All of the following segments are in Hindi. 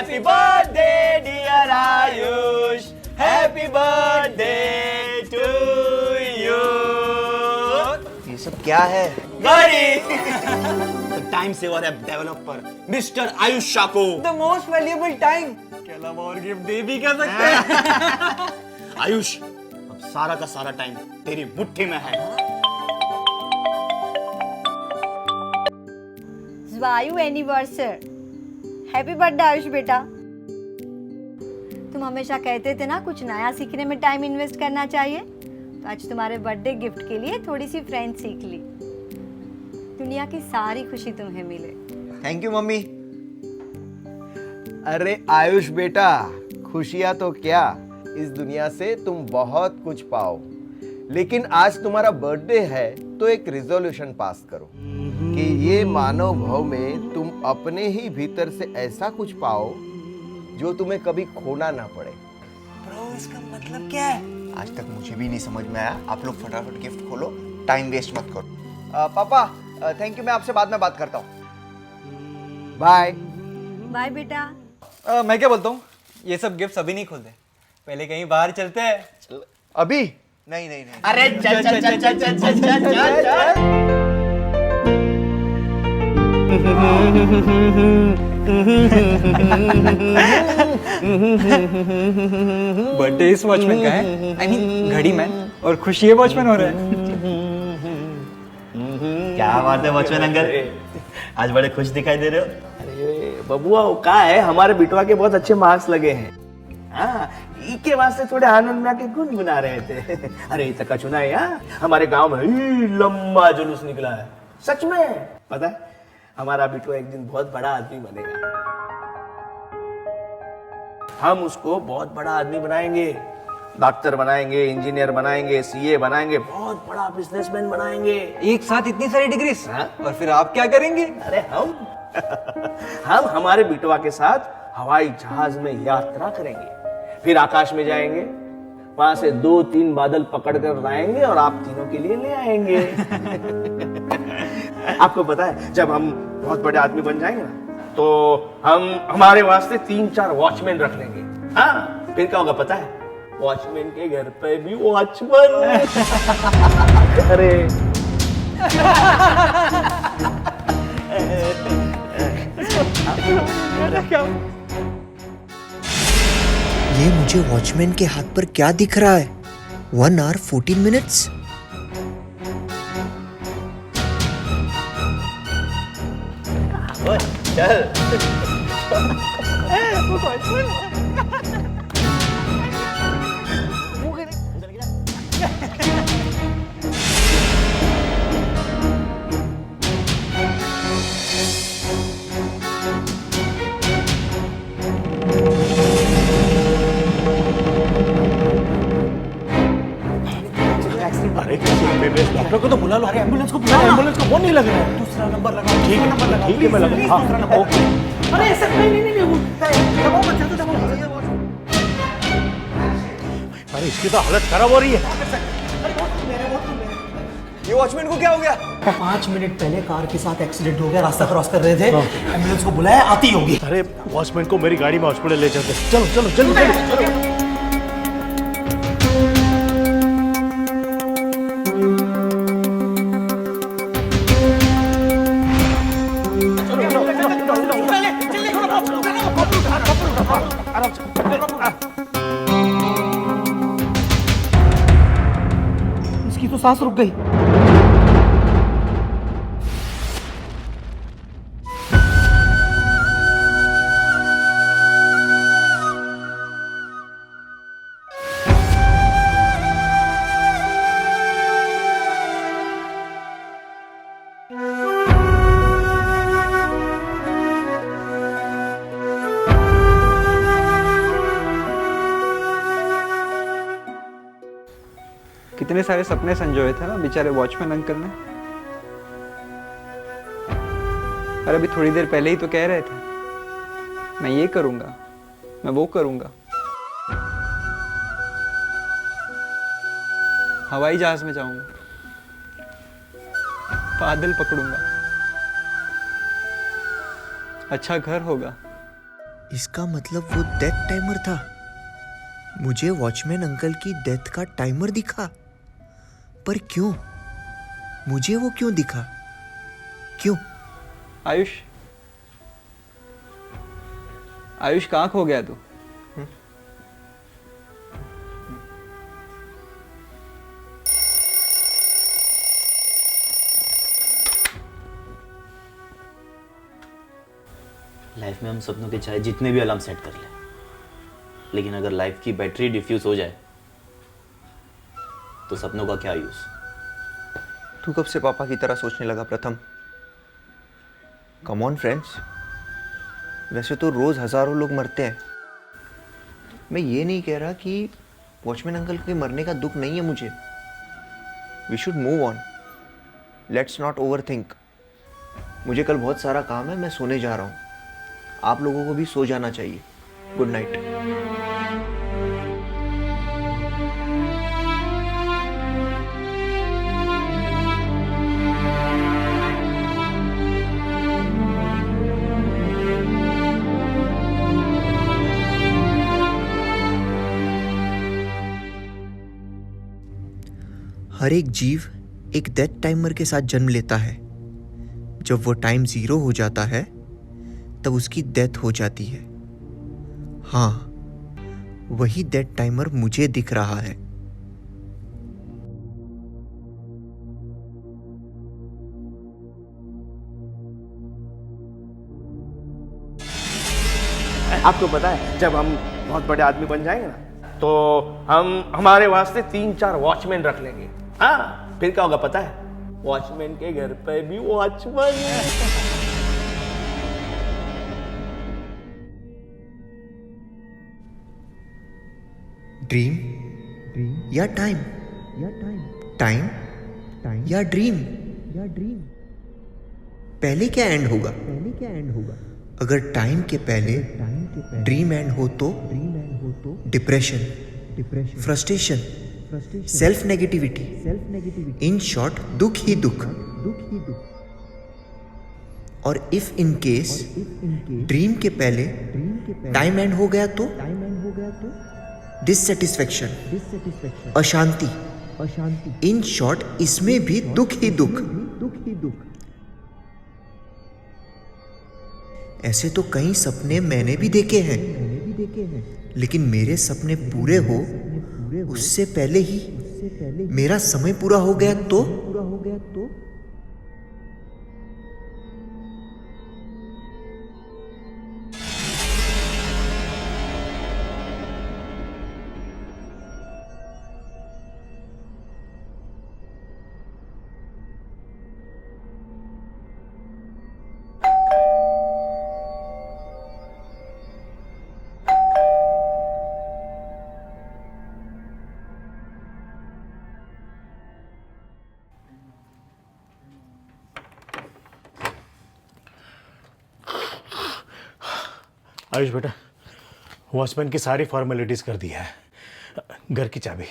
Happy birthday dear Ayush, happy birthday to you. ये सब क्या है? गाड़ी। Time saver app developer mister Ayush Shako. The most valuable time. के अलावा और गिफ्ट दे भी क्या सकते हैं। आयुष, अब सारा का सारा टाइम तेरी मुट्ठी में है। वायु एनिवर्सरी, हैप्पी बर्थडे आयुष बेटा। तुम हमेशा कहते थे ना कुछ नया सीखने में टाइम इन्वेस्ट करना चाहिए, तो आज तुम्हारे बर्थडे गिफ्ट के लिए थोड़ी सी फ्रेंच सीख ली। दुनिया की सारी खुशी तुम्हें मिले। Thank you mummy. अरे आयुष बेटा, खुशियां तो क्या, इस दुनिया से तुम बहुत कुछ पाओ, लेकिन आज तुम्हारा बर्थडे है तो एक रिजोल्यूशन पास करो कि ये मानव भाव में तुम अपने ही भीतर से ऐसा कुछ पाओ जो तुम्हें कभी खोना ना पड़े। ब्रो, इसका मतलब क्या है? आज तक मुझे भी नहीं समझ में आया। आप लोग फटाफट गिफ्ट खोलो, टाइम वेस्ट मत करो। पापा थैंक यू, मैं आपसे बाद में बात करता हूँ। बाय बाय बेटा। मैं क्या बोलता हूँ, ये सब गिफ्ट्स अभी नहीं खोलते, पहले कहीं बाहर चलते हैं। अभी? नहीं नहीं नहीं। अरे चल चल चल चल चल चल चल चल चल। बर्थडे इस वॉचमैन का है, आई मीन घड़ी मैन, और खुशी ये वॉचमैन हो रहा है। क्या बात है वॉचमैन अंकल, आज बड़े खुश दिखाई दे रहे हो। अरे बबुआ, वो का है, हमारे बिटवा के बहुत अच्छे मार्क्स लगे हैं। हाँ, इके वास्ते थोड़े आनंद में आके गुनगुना रहे थे। अरे इतना चुना है यार, हमारे गांव में लंबा जुलूस निकला है। सच में पता है, हमारा बिटवा एक दिन बहुत बड़ा आदमी बनेगा। हम उसको बहुत बड़ा आदमी बनाएंगे, डॉक्टर बनाएंगे, इंजीनियर बनाएंगे, सीए बनाएंगे, बहुत बड़ा बिजनेसमैन बनाएंगे। एक साथ इतनी सारी डिग्रीज, हाँ? और फिर आप क्या करेंगे? अरे हम हमारे बिटवा के साथ हवाई जहाज में यात्रा करेंगे, फिर आकाश में जाएंगे, वहां से 2-3 बादल पकड़ कर लाएंगे और आप तीनों के लिए ले आएंगे। आपको पता है, जब हम बहुत बड़े आदमी बन जाएंगे ना, तो हम हमारे वास्ते 3-4 वॉचमैन रख लेंगे। हाँ, फिर क्या होगा पता है, वॉचमैन के घर पे भी वॉचमैन। अरे ये मुझे वॉचमैन के हाथ पर क्या दिख रहा है? 1 hour 14 minutes? चल। डॉक्टर को तो बुला लो। अरे एम्बुलेंस को बुला लो, एम्बुलेंस को फोन नहीं लग रहा है। दूसरा नंबर लगा। ठीक है, नंबर लगा। ठीक है, मैं लगा। हाँ, ओके। अरे ऐसा नहीं दबाओ मत, जल्दी दबाओ। अरे इसकी तो हालत खराब हो रही है। ये वॉचमैन को क्या हो गया? 5 मिनट पहले कार के साथ एक्सीडेंट हो गया, रास्ता क्रॉस कर रहे थे, एम्बुलेंस को बुलाया, आती होगी। अरे वॉचमैन को मेरी गाड़ी में हॉस्पिटल ले चलते। चलो चलो जल्दी। इसकी तो सांस रुक गई। कितने सारे सपने संजोए थे ना बेचारे वॉचमैन अंकल ने। और अभी थोड़ी देर पहले ही तो कह रहे थे, मैं ये करूंगा, मैं वो करूंगा, हवाई जहाज में जाऊंगा, बादल पकड़ूंगा, अच्छा घर होगा, इसका मतलब वो डेथ टाइमर था। मुझे वॉचमैन अंकल की डेथ का टाइमर दिखा, पर क्यों? मुझे वो क्यों दिखा? क्यों? आयुष, आयुष कहाँ खो गया तू? लाइफ में हम सपनों के चाहे जितने भी अलार्म सेट कर लें, लेकिन अगर लाइफ की बैटरी डिफ्यूज हो जाए तो सपनों का क्या यूज। तू कब से पापा की तरह सोचने लगा प्रथम? कम ऑन फ्रेंड्स, वैसे तो रोज हजारों लोग मरते हैं। मैं ये नहीं कह रहा कि वॉचमैन अंकल के मरने का दुख नहीं है मुझे। We should move on, let's not overthink. मुझे कल बहुत सारा काम है, मैं सोने जा रहा हूँ। आप लोगों को भी सो जाना चाहिए। Good night. हर एक जीव एक डेथ टाइमर के साथ जन्म लेता है। जब वो टाइम 0 हो जाता है तब उसकी डेथ हो जाती है। हाँ, वही डेथ टाइमर मुझे दिख रहा है। आपको पता है, जब हम बहुत बड़े आदमी बन जाएंगे ना, तो हम हमारे वास्ते 3-4 वॉचमैन रख लेंगे। हाँ, फिर क्या होगा पता है? वॉचमैन के घर पे भी वॉचमैन है। ड्रीम या टाइम? टाइम या ड्रीम? पहले क्या एंड होगा? अगर टाइम के पहले ड्रीम एंड हो तो depression, frustration, self negativity, in short दुख ही दुख। और इफ इन केस ड्रीम के पहले टाइम एंड हो गया तो डिससेटिस्फैक्शन, अशांति, इन शॉर्ट इसमें भी दुख ही दुख। ऐसे तो कई सपने मैंने भी देखे हैं, लेकिन मेरे सपने पूरे हो उससे पहले ही मेरा समय पूरा हो गया तो आयुष बेटा, वॉचमैन की सारी फॉर्मेलिटीज कर दी है। घर की चाबी।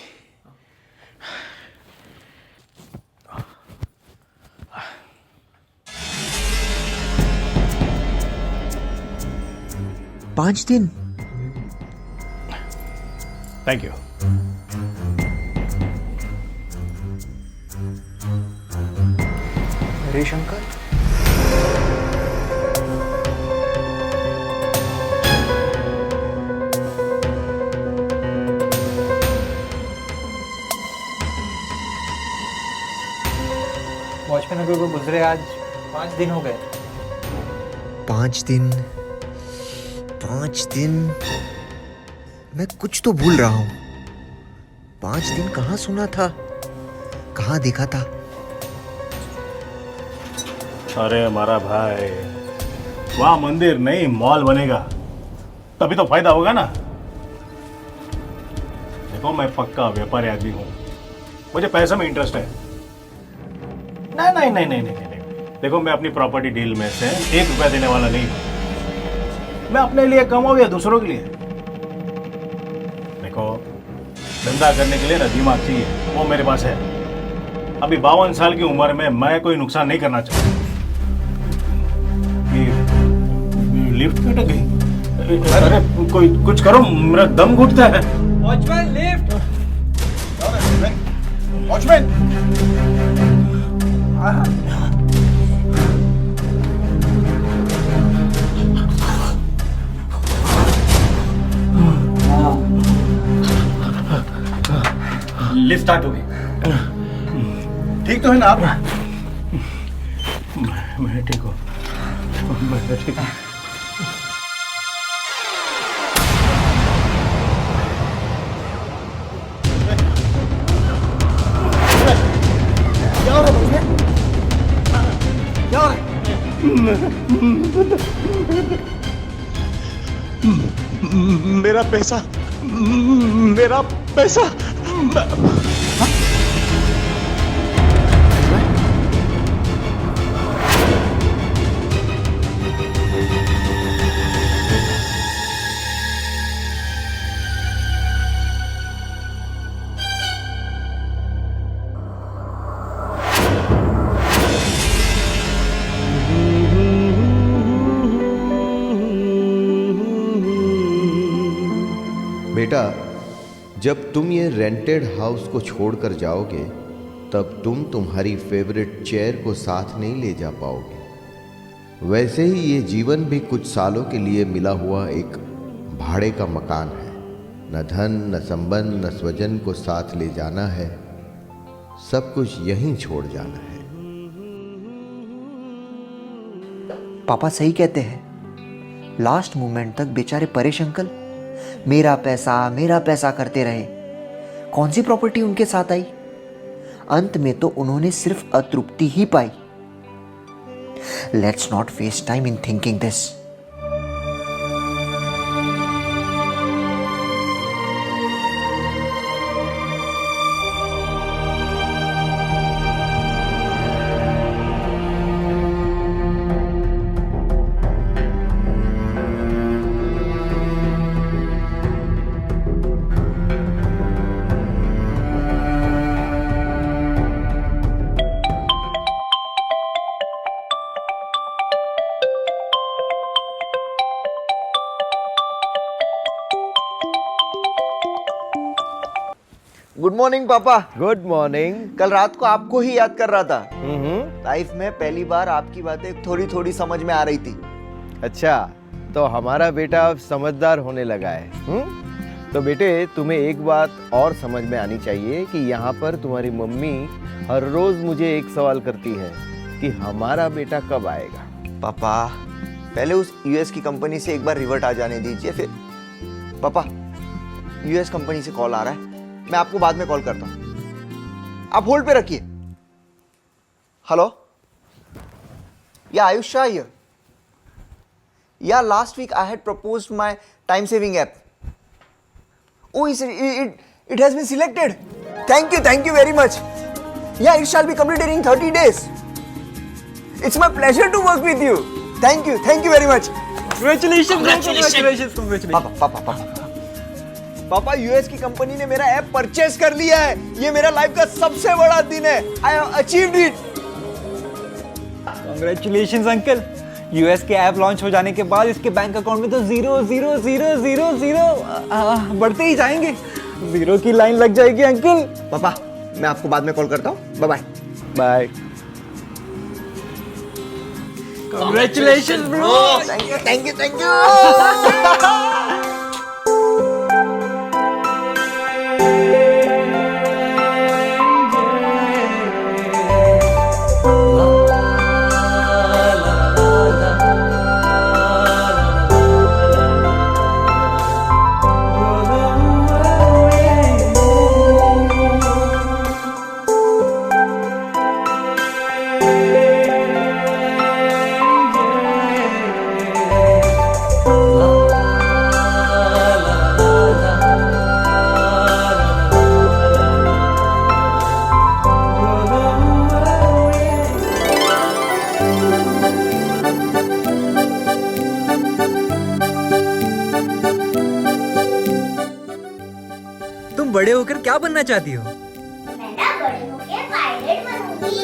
पांच दिन। Thank you. Harish uncle, watchman uncle को गुजरे आज 5 दिन हो गए। 5 दिन, 5 दिन। मैं कुछ तो भूल रहा हूं। 5 दिन कहाँ सुना था, कहाँ देखा था? अरे हमारा भाई, वहां मंदिर नहीं मॉल बनेगा, तभी तो फायदा होगा ना। देखो, मैं पक्का व्यापारी आदमी हूँ, मुझे पैसे में इंटरेस्ट है। नहीं। देखो, मैं अपनी प्रॉपर्टी डील में से 1 रुपया देने वाला नहीं हूं। मैं अपने लिए कमाऊं या दूसरों के लिए। देखो, धंधा करने के लिए ना दिमाग चाहिए, वो मेरे पास है। अभी 52 साल की उम्र में मैं कोई नुकसान नहीं करना चाहता। ये लिफ्ट कट गई। अरे कोई कुछ करो, मेरा दम घुटता है। Watchman lift. Watchman. Lift start हो गई। ठीक तो है ना आप? मैं ठीक हूँ, मैं ठीक हूँ। क्या हो रहा है? क्या हो रहा है? मेरा पैसा, मेरा पैसा। बेटा, जब तुम ये रेंटेड हाउस को छोड़कर जाओगे तब तुम तुम्हारी फेवरेट चेयर को साथ नहीं ले जा पाओगे। वैसे ही ये जीवन भी कुछ सालों के लिए मिला हुआ एक भाड़े का मकान है। न धन, न संबंध, न स्वजन को साथ ले जाना है, सब कुछ यहीं छोड़ जाना है। पापा सही कहते हैं। लास्ट मोमेंट तक बेचारे परेश अंकल मेरा पैसा करते रहे। कौन सी प्रॉपर्टी उनके साथ आई? अंत में तो उन्होंने सिर्फ अतृप्ति ही पाई। Let's not waste time in thinking this. Good morning पापा। Good morning. कल रात को आपको ही याद कर रहा था। लाइफ में पहली बार आपकी बातें थोड़ी थोड़ी समझ में आ रही थी। अच्छा, तो हमारा बेटा अब समझदार होने लगा है। तो बेटे, तुम्हें एक बात और समझ में आनी चाहिए कि यहाँ पर तुम्हारी मम्मी हर रोज मुझे एक सवाल करती है कि हमारा बेटा कब आएगा। पापा पहले उस यूएस की कंपनी से एक बार रिवर्ट आ जाने दीजिए, फिर। पापा यूएस कंपनी से कॉल आ रहा है, मैं आपको बाद में कॉल करता हूं, आप होल्ड पे रखिए। Hello, yeah Ayush Shah here. Yeah last week I had proposed my time saving app. Oh, it has been selected. Thank you very much. Yeah, it shall be completed in 30 days. It's my pleasure to work with you. Thank you very much. Congratulations. पापा यूएस की कंपनी ने मेरा ऐप परचेस कर लिया है। ये मेरा लाइफ का सबसे बड़ा दिन है। I have achieved it. Congratulations uncle. US के ऐप लॉन्च हो जाने के बाद इसके बैंक अकाउंट में तो 0 बढ़ते ही जाएंगे। 0 की लाइन लग जाएगी अंकल। पापा मैं आपको बाद में कॉल करता हूँ। Bye bye. Congratulations bro। Thank you. तुम बड़े होकर क्या बनना चाहती हो? मैं ना बड़े होके पायलट बनूंगी।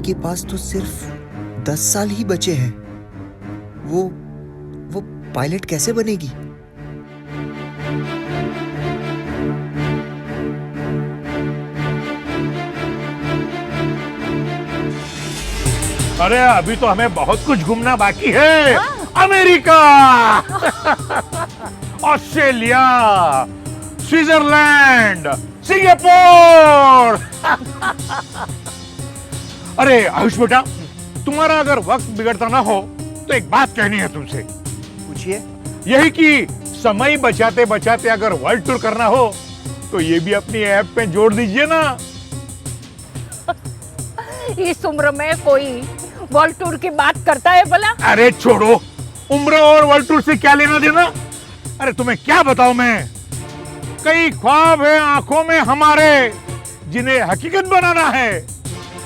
इनके पास तो सिर्फ 10 साल ही बचे हैं। वो पायलट कैसे बनेगी? अरे अभी तो हमें बहुत कुछ घूमना बाकी है। America, Australia, Switzerland, Singapore. अरे आयुष बेटा, तुम्हारा अगर वक्त बिगड़ता ना हो तो एक बात कहनी है तुमसे। पूछिए। यही कि समय बचाते बचाते अगर वर्ल्ड टूर करना हो तो ये भी अपनी ऐप पे जोड़ दीजिए ना। इस उम्र में कोई वर्ल्ड टूर की बात करता है भला? अरे छोड़ो, उम्र और वर्ल्ड टूर से क्या लेना देना। अरे तुम्हें क्या बताऊं मैं, कई ख्वाब है आंखों में हमारे जिन्हें हकीकत बनाना है।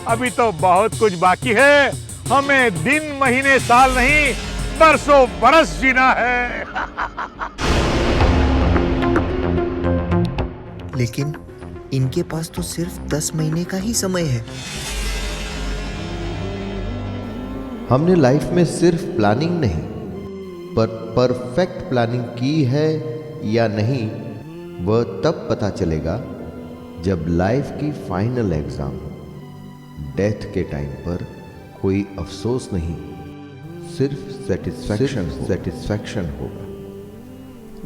अभी तो बहुत कुछ बाकी है, हमें दिन महीने साल नहीं बरसों बरस जीना है। लेकिन इनके पास तो सिर्फ 10 महीने का ही समय है। हमने लाइफ में सिर्फ प्लानिंग नहीं पर परफेक्ट प्लानिंग की है या नहीं, वह तब पता चलेगा जब लाइफ की फाइनल एग्जाम हो। डेथ के टाइम पर कोई अफसोस नहीं, सिर्फ सेटिस्फैक्शन होगा।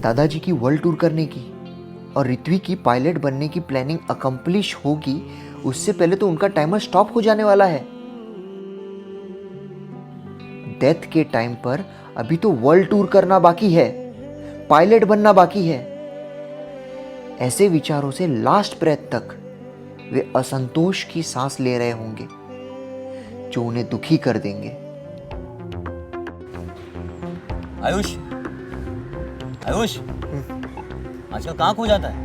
दादाजी की वर्ल्ड टूर करने की और ऋत्वी की पायलट बनने की प्लानिंग अकम्प्लिश होगी, उससे पहले तो उनका टाइमर स्टॉप हो जाने वाला है। डेथ के टाइम पर अभी तो वर्ल्ड टूर करना बाकी है, पायलट बनना बाकी है। ऐसे विचारों से लास्ट ब्रेथ तक वे असंतोष की सांस ले रहे होंगे जो उन्हें दुखी कर देंगे। आयुष, आयुष, आजकल कहाँ खो जाता है?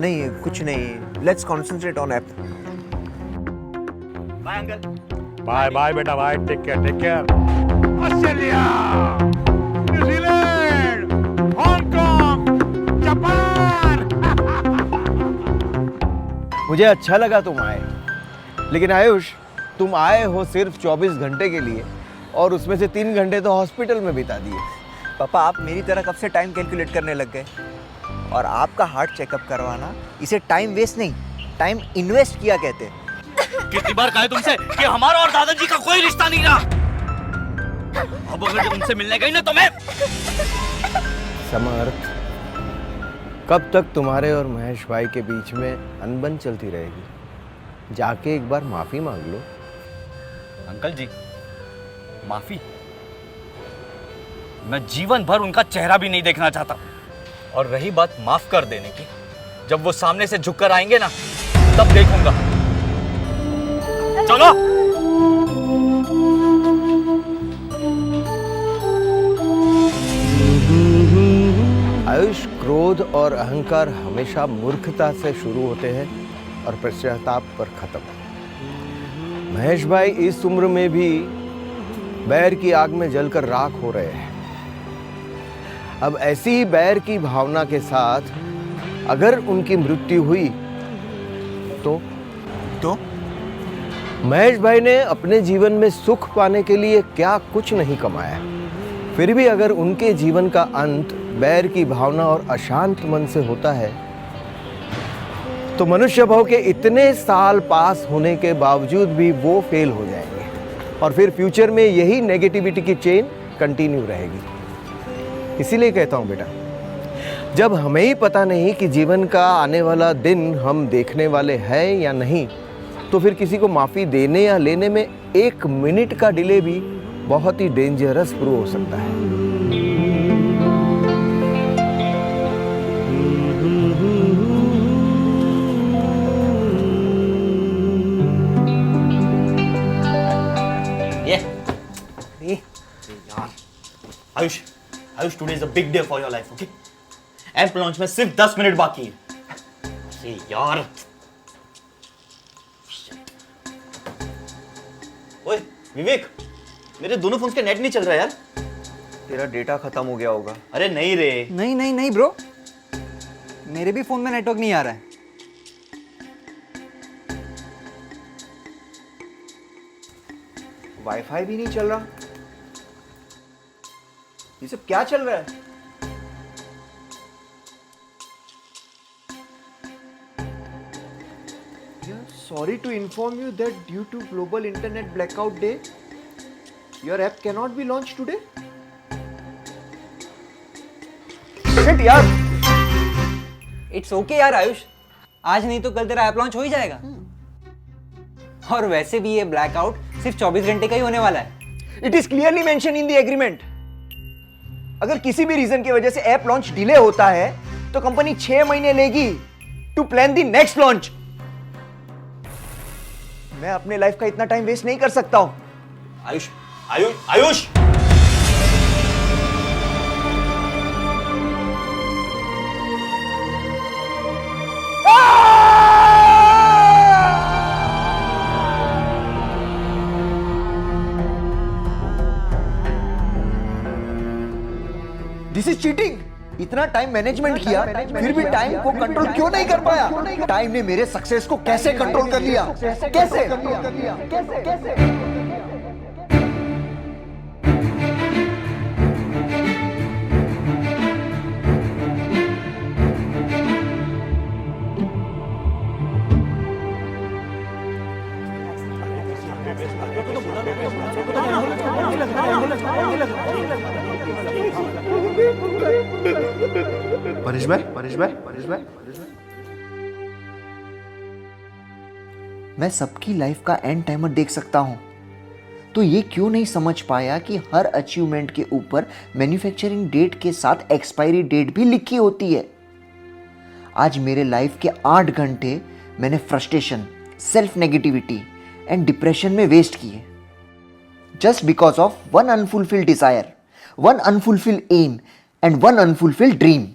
नहीं कुछ नहीं, let's concentrate on app. Bye uncle. Bye bye बेटा, bye, take care, take care. Australia, New Zealand, Hong Kong, Japan. मुझे अच्छा लगा तुम आए, लेकिन आयुष तुम आए हो सिर्फ 24 घंटे के लिए और उसमें से 3 घंटे तो हॉस्पिटल में बिता दिए। पापा आप मेरी तरह कब से टाइम कैलकुलेट करने लग गए? और आपका हार्ट चेकअप करवाना, इसे टाइम वेस्ट नहीं, टाइम इन्वेस्ट किया कहते हैं। कितनी बार कहा तुमसे कि हमारा और दादाजी का कोई रिश्ता नहीं रहा। अब अगर उनसे मिलने गई ना तो मैं। समर्थ, कब तक तुम्हारे और महेश भाई के बीच में अनबन चलती रहेगी? जाके एक बार माफी मांग लो। अंकल जी, माफी? मैं जीवन भर उनका चेहरा भी नहीं देखना चाहता। और रही बात माफ कर देने की, जब वो सामने से झुककर आएंगे ना तब देखूंगा। चलो। आयुष, क्रोध और अहंकार हमेशा मूर्खता से शुरू होते हैं और पश्चाताप पर खत्म। महेश भाई इस उम्र में भी बैर की आग में जलकर राख हो रहे हैं। अब ऐसी ही बैर की भावना के साथ अगर उनकी मृत्यु हुई तो महेश भाई ने अपने जीवन में सुख पाने के लिए क्या कुछ नहीं कमाया, फिर भी अगर उनके जीवन का अंत बैर की भावना और अशांत मन से होता है तो मनुष्य भाव के इतने साल पास होने के बावजूद भी वो फेल हो जाएंगे और फिर फ्यूचर में यही नेगेटिविटी की चेन कंटिन्यू रहेगी। इसीलिए कहता हूं बेटा, जब हमें ही पता नहीं कि जीवन का आने वाला दिन हम देखने वाले हैं या नहीं, तो फिर किसी को माफी देने या लेने में 1 मिनट का डिले भी बहुत ही डेंजरस प्रूव हो सकता है। Ayush, Ayush, today is a big day for your life, okay? App launch में सिर्फ 10 मिनट बाकी है। अरे यार, ओए विवेक, मेरे दोनों फोन्स के नेट नहीं चल रहा यार। तेरा डेटा खत्म हो गया होगा। अरे नहीं रे। नहीं नहीं नहीं ब्रो, मेरे भी फोन में नेटवर्क नहीं आ रहा है। वाईफाई भी नहीं चल रहा। ये सब क्या चल रहा है? Sorry to inform you that due to global internet blackout day, your app cannot be launched today. Shit यार! इट्स ओके यार आयुष, आज नहीं तो कल तेरा ऐप लॉन्च हो ही जाएगा। और वैसे भी ये ब्लैकआउट सिर्फ 24 घंटे का ही होने वाला है। It is clearly mentioned in the agreement. अगर किसी भी रीजन की वजह से ऐप लॉन्च डिले होता है तो कंपनी 6 महीने लेगी to plan the next launch. मैं अपने लाइफ का इतना टाइम वेस्ट नहीं कर सकता हूं। Ayush Ayush Ayush this is cheating. इतना टाइम मैनेजमेंट किया फिर भी टाइम को कंट्रोल क्यों नहीं कर पाया? टाइम ने मेरे सक्सेस को कैसे कंट्रोल कर लिया? कैसे? परेश भाई मैं सबकी लाइफ का एंड टाइमर देख सकता हूं, तो ये क्यों नहीं समझ पाया कि हर अचीवमेंट के ऊपर मैन्युफैक्चरिंग डेट के साथ एक्सपायरी डेट भी लिखी होती है। आज मेरे लाइफ के 8 घंटे मैंने frustration, self negativity and depression में वेस्ट किए, just because of one unfulfilled desire, one unfulfilled aim and one unfulfilled dream.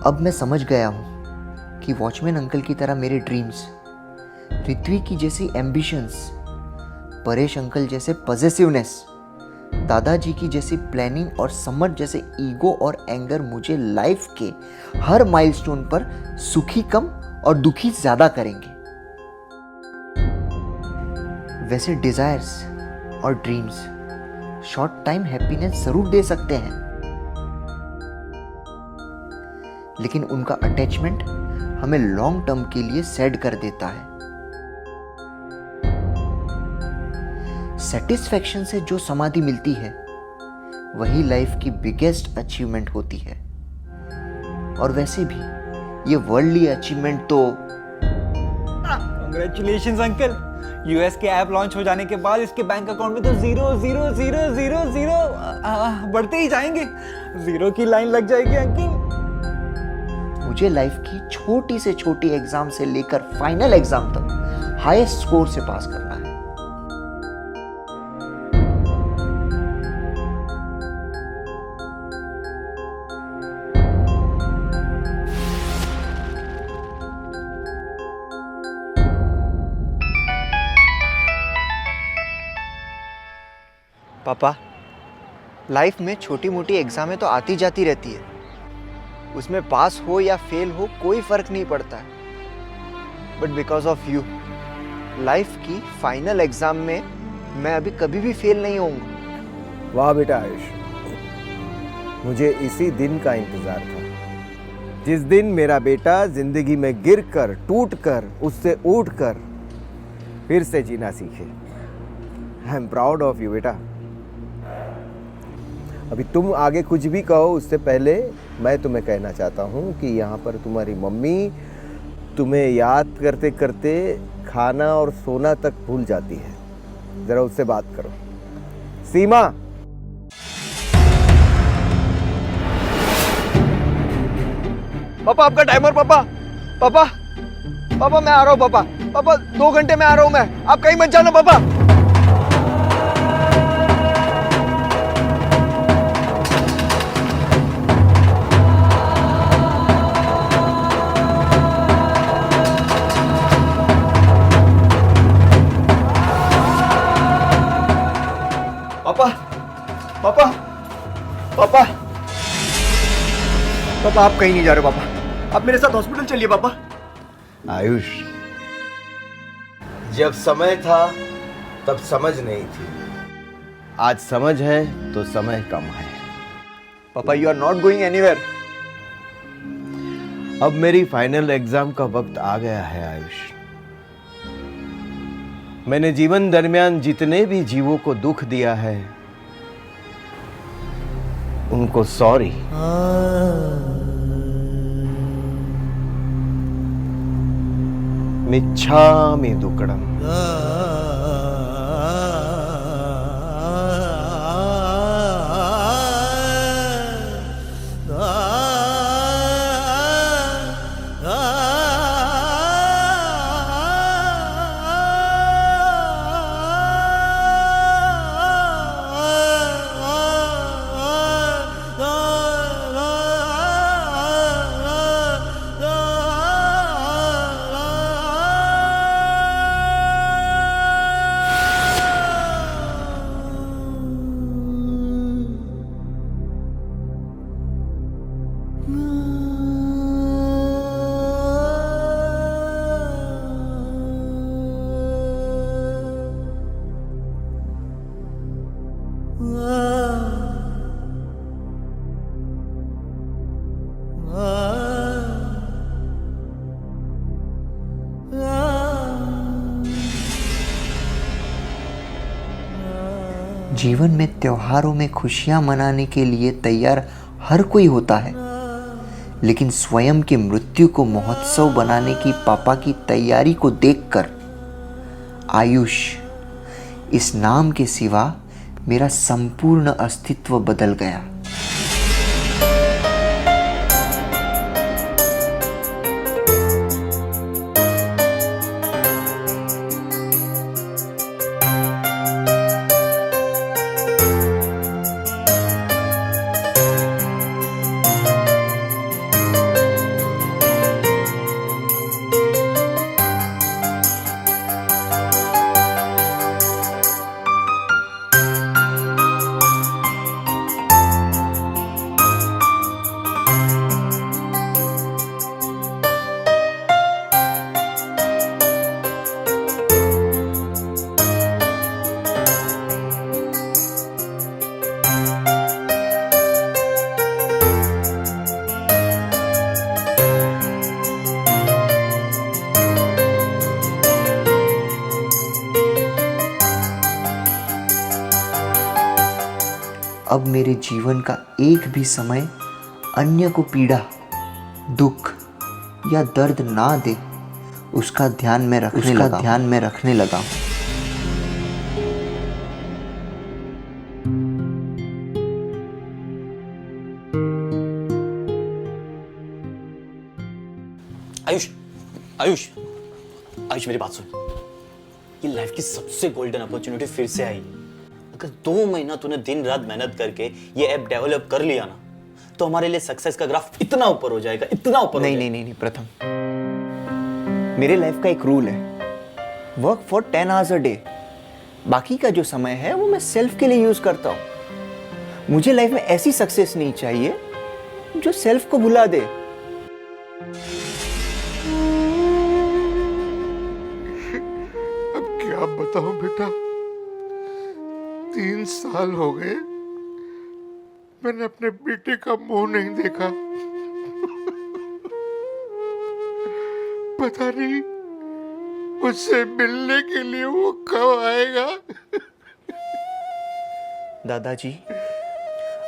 अब मैं समझ गया हूं कि वॉचमैन अंकल की तरह मेरे ड्रीम्स, ऋत्वी की जैसी एम्बिशंस, परेश अंकल जैसे पॉजिटिवनेस, दादाजी की जैसी प्लानिंग और समर जैसे ईगो और एंगर मुझे लाइफ के हर माइलस्टोन पर सुखी कम और दुखी ज्यादा करेंगे। वैसे डिजायर्स और ड्रीम्स शॉर्ट टाइम हैप्पीनेस जरूर दे सकते हैं, लेकिन उनका अटैचमेंट हमें लॉन्ग टर्म के लिए सैड कर देता है। सेटिस्फैक्शन से जो समाधि मिलती है वही लाइफ की बिगेस्ट अचीवमेंट होती है। और वैसे भी ये वर्ल्डली अचीवमेंट तो कांग्रेचुलेशंस अंकल, यूएस के ऐप लॉन्च हो जाने के बाद इसके बैंक अकाउंट में तो 0 बढ़ते ही जाएंगे, 0 की लाइन लग जाएगी अंकल। मुझे लाइफ की छोटी से छोटी एग्जाम से लेकर फाइनल एग्जाम तक हाईएस्ट स्कोर से पास करना है। पापा, लाइफ में छोटी मोटी एग्जामें तो आती जाती रहती है, उसमें पास हो या फेल हो कोई फर्क नहीं पड़ता है। But because of you life की फाइनल एग्जाम में मैं अभी कभी भी फेल नहीं होऊंगा। वाह बेटा आयुष, मुझे इसी दिन का इंतजार था, जिस दिन मेरा बेटा जिंदगी में गिरकर, टूटकर, उससे उठकर फिर से जीना सीखे। I am proud of you बेटा। अभी तुम आगे कुछ भी कहो उससे पहले मैं तुम्हें कहना चाहता हूँ कि यहाँ पर तुम्हारी मम्मी तुम्हें याद करते करते खाना और सोना तक भूल जाती है। जरा उससे बात करो। सीमा, पापा आपका टाइमर। पापा पापा पापा मैं आ रहा हूँ। पापा पापा 2 घंटे में आ रहा हूँ मैं, आप कहीं मत जाना पापा। पापा पापा पापा आप कहीं नहीं जा रहे पापा, आप मेरे साथ हॉस्पिटल चलिए पापा। आयुष, जब समय था तब समझ नहीं थी, आज समझ है तो समय कम है। पापा you are not going anywhere. अब मेरी फाइनल एग्जाम का वक्त आ गया है आयुष। मैंने जीवन दरमियान जितने भी जीवों को दुख दिया है उनको सॉरी। मिच्छामि दुक्कडम। जीवन में त्योहारों में खुशियां मनाने के लिए तैयार हर कोई होता है, लेकिन स्वयं की मृत्यु को महोत्सव बनाने की पापा की तैयारी को देखकर आयुष, इस नाम के सिवा मेरा संपूर्ण अस्तित्व बदल गया। अब मेरे जीवन का एक भी समय अन्य को पीड़ा, दुख या दर्द ना दे, उसका ध्यान में रखने लगा। आयुष, आयुष, आयुष मेरी बात सुन। ये लाइफ की सबसे गोल्डन अपॉर्चुनिटी फिर से आई। अगर 2 महीना तूने दिन रात मेहनत करके ये ऐप डेवलप कर लिया ना, तो हमारे लिए सक्सेस का ग्राफ इतना ऊपर हो जाएगा, इतना ऊपर। नहीं प्रथम, मेरे लाइफ का एक रूल है, work for 10 hours a day. बाकी का जो समय है वो मैं सेल्फ के लिए यूज करता हूं। मुझे लाइफ में ऐसी सक्सेस नहीं चाहिए जो सेल्फ को भुला दे। अब क्या बताऊं बेटा, 3 साल हो गए मैंने अपने बेटे का मुंह नहीं देखा। पता नहीं उससे मिलने के लिए वो कब आएगा। दादाजी,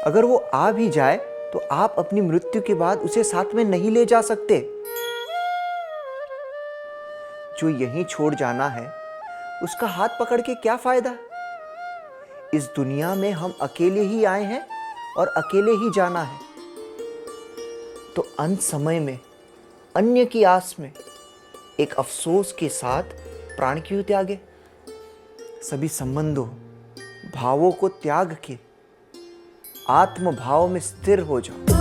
अगर वो आ भी जाए तो आप अपनी मृत्यु के बाद उसे साथ में नहीं ले जा सकते। जो यहीं छोड़ जाना है उसका हाथ पकड़ के क्या फायदा। इस दुनिया में हम अकेले ही आए हैं और अकेले ही जाना है। तो अंत समय में अन्य की आस में एक अफसोस के साथ प्राण क्यों त्यागे। सभी संबंधों, भावों को त्याग के आत्म भाव में स्थिर हो जाओ।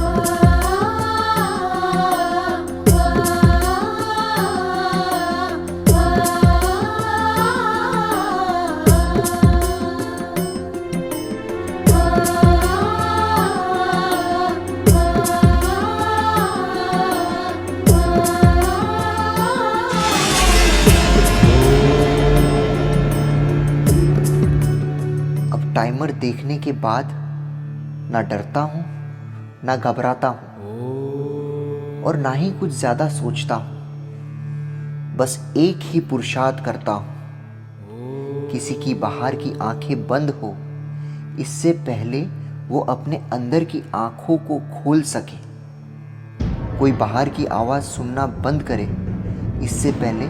टाइमर देखने के बाद ना डरता हूँ ना घबराता हूँ और ना ही कुछ ज़्यादा सोचता हूँ। बस एक ही पुरुषार्थ करता हूँ, किसी की बाहर की आंखें बंद हो इससे पहले वो अपने अंदर की आंखों को खोल सके। कोई बाहर की आवाज़ सुनना बंद करे इससे पहले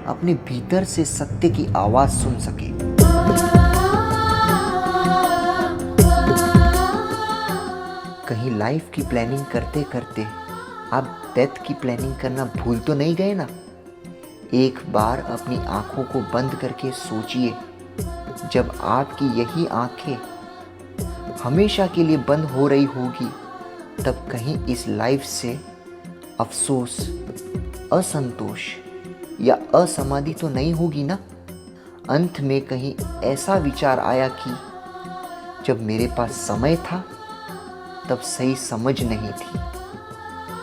अपने भीतर से सत्य की आवाज़ सुन सके। कहीं लाइफ की प्लानिंग करते करते आप डेथ की प्लानिंग करना भूल तो नहीं गए ना? एक बार अपनी आंखों को बंद करके सोचिए, जब आपकी यही आंखें हमेशा के लिए बंद हो रही होगी तब कहीं इस लाइफ से अफसोस, असंतोष या असमाधि तो नहीं होगी ना? अंत में कहीं ऐसा विचार आया कि जब मेरे पास समय था तब सही समझ नहीं थी,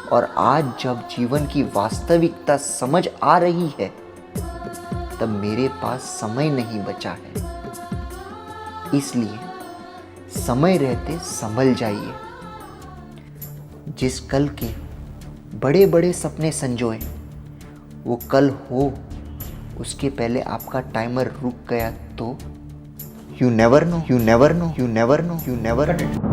और आज जब जीवन की वास्तविकता समझ आ रही है तब मेरे पास समय नहीं बचा है। इसलिए समय रहते संभल जाइए। जिस कल के बड़े बड़े सपने संजोए वो कल हो उसके पहले आपका टाइमर रुक गया तो you never know, you never know, you never know, you never know.